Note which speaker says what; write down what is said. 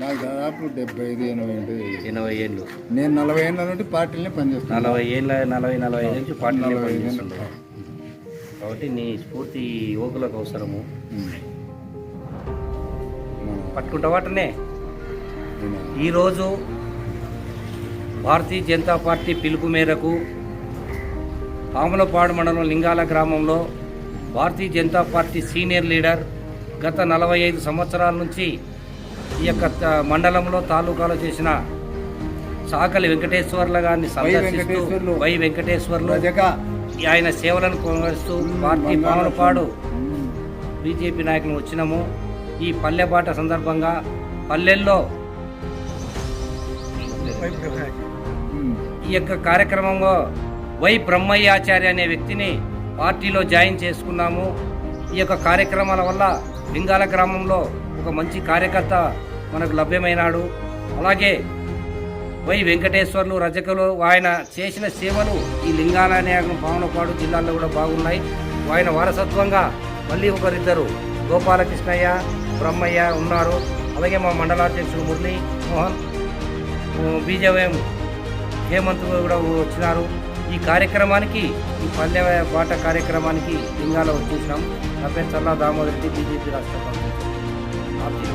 Speaker 1: నాకు దాదాపు 75-80
Speaker 2: 80 ఏళ్ళు.
Speaker 1: నేను 40 ఏళ్ళ నుండి పార్టీలనే పనిచేస్తాను.
Speaker 2: 40 నుంచి పార్టీలో పనిచేస్తుంటారు కాబట్టి నీ స్ఫూర్తి యువకులకు అవసరము. పట్టుకుంటావాటనే ఈరోజు భారతీయ జనతా పార్టీ పిలుపు మేరకు ఆమలపాడు మండలం లింగాల గ్రామంలో Bharatiya Janata party senior leader గత 45 సంవత్సరాల నుంచి ఈ యొక్క మండలంలో తాలూకాలో చేసిన సాకలి వెంకటేశ్వర్ల గారిని సందర్శిస్తూ వై వెంకటేశ్వర్లు ఆయన సేవలను కొనసాగిస్తూ పార్టీ పామలపాడు బీజేపీ నాయకులు వచ్చినాము. ఈ పల్లెబాట సందర్భంగా పల్లెల్లో ఈ యొక్క కార్యక్రమంలో వై బ్రహ్మయ్యాచార్య అనే వ్యక్తిని పార్టీలో జాయిన్ చేసుకున్నాము. ఈ యొక్క కార్యక్రమాల వల్ల లింగాల గ్రామంలో ఒక మంచి కార్యకర్త మనకు లభ్యమైనాడు. అలాగే వై వెంకటేశ్వర్లు రజకులు ఆయన చేసిన సేవలు ఈ లింగాల నాయకం పావనపాడు జిల్లాలో కూడా బాగున్నాయి. ఆయన వారసత్వంగా మళ్ళీ ఒకరిద్దరు గోపాలకృష్ణయ్య బ్రహ్మయ్య ఉన్నారు. అలాగే మా మండలాధ్యక్షుడు మురళీ మోహన్ బీజేఎం హేమంత్ కూడా వచ్చినారు. ఈ కార్యక్రమానికి ఈ పల్లె బాట కార్యక్రమానికి లింగాలో వచ్చేసినాం. నా పేరు చల్లా దామోదర్ రెడ్డి, బీజేపీ రాష్ట్ర కాంగ్రెస్ పార్టీ.